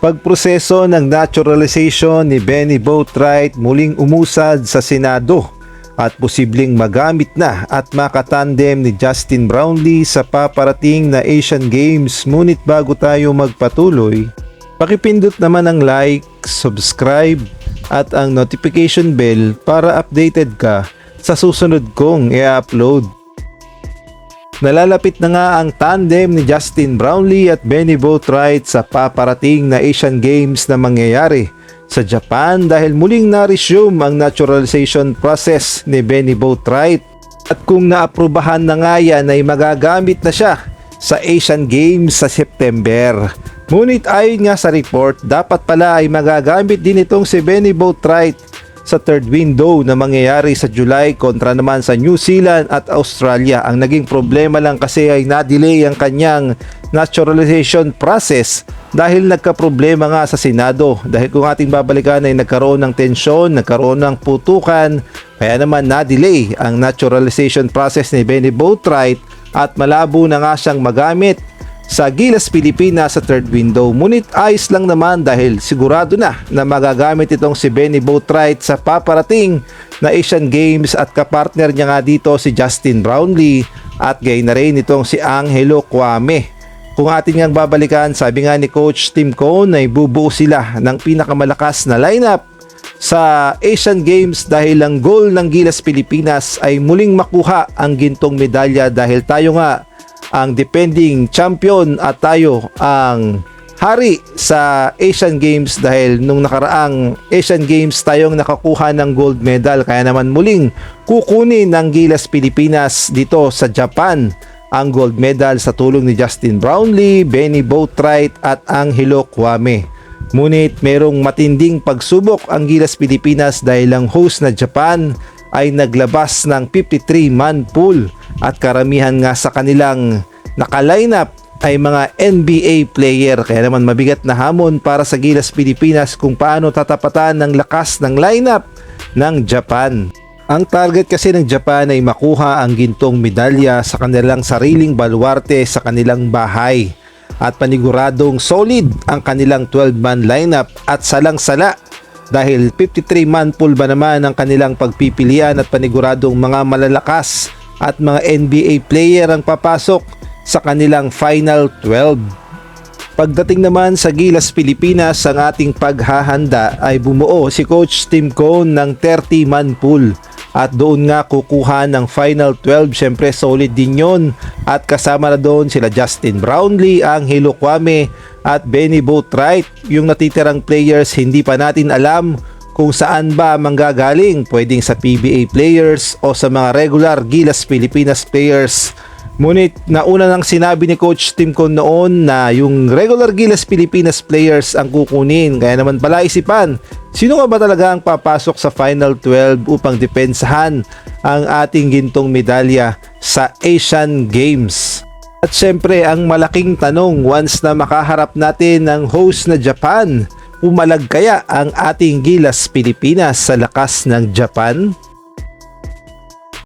Pagproseso ng naturalization ni Benny Boatwright muling umusad sa Senado at posibleng magamit na at makatandem ni Justin Brownlee sa paparating na Asian Games. Ngunit bago tayo magpatuloy, pakipindot naman ang like, subscribe at ang notification bell para updated ka sa susunod kong i-upload. Nalalapit na nga ang tandem ni Justin Brownlee at Benny Boatwright sa paparating na Asian Games na mangyayari sa Japan dahil muling na-resume ang naturalization process ni Benny Boatwright. At kung naaprubahan na nga yan ay magagamit na siya sa Asian Games sa September. Ngunit ayon nga sa report, dapat pala ay magagamit din itong si Benny Boatwright sa third window na mangyayari sa July kontra naman sa New Zealand at Australia. Ang naging problema lang kasi ay na-delay ang kanyang naturalization process dahil nagka-problema nga sa Senado. Dahil kung ating babalikan ay nagkaroon ng tensyon, nagkaroon ng putukan, kaya naman na-delay ang naturalization process ni Benny Boatwright at malabo na nga siyang magamit sa Gilas Pilipinas sa third window. Ngunit ayos lang naman dahil sigurado na magagamit itong si Benny Boatwright sa paparating na Asian Games at kapartner niya nga dito si Justin Brownlee at gayon na rin itong si Angelo Kwame. Kung ating ngang babalikan, sabi nga ni Coach Tim Cone ay bubuo sila ng pinakamalakas na lineup sa Asian Games dahil ang goal ng Gilas Pilipinas ay muling makuha ang gintong medalya dahil tayo nga ang defending champion at tayo ang hari sa Asian Games dahil nung nakaraang Asian Games tayong nakakuha ng gold medal, kaya naman muling kukunin ng Gilas Pilipinas dito sa Japan ang gold medal sa tulong ni Justin Brownlee, Benny Boatwright at Angelo Kwame. Ngunit merong matinding pagsubok ang Gilas Pilipinas dahil ang host na Japan ay naglabas ng 53-man pool at karamihan nga sa kanilang naka-lineup ay mga NBA player, kaya naman mabigat na hamon para sa Gilas Pilipinas kung paano tatapatan ng lakas ng lineup ng Japan. Ang target kasi ng Japan ay makuha ang gintong medalya sa kanilang sariling baluarte sa kanilang bahay at paniguradong solid ang kanilang 12-man lineup at salang-sala dahil 53-man pool ba naman ang kanilang pagpipilian at paniguradong mga malalakas at mga NBA player ang papasok sa kanilang final 12. Pagdating naman sa Gilas Pilipinas, ang ating paghahanda ay bumuo si Coach Tim Cone ng 30-man pool at doon nga kukuha ng final 12. Syempre solid din yon at kasama na doon sila Justin Brownlee, Angelo Kwame at Benny Boatwright. Yung natitirang players hindi pa natin alam kung saan ba manggagaling, pwedeng sa PBA players o sa mga regular Gilas Pilipinas players. Ngunit nauna nang sinabi ni Coach Tim Cone noon na yung regular Gilas Pilipinas players ang kukunin, kaya naman pala isipan sino nga ba talaga ang papasok sa final 12 upang depensahan ang ating gintong medalya sa Asian Games. At syempre ang malaking tanong, once na makaharap natin ang host na Japan, pumalag kaya ang ating Gilas Pilipinas sa lakas ng Japan?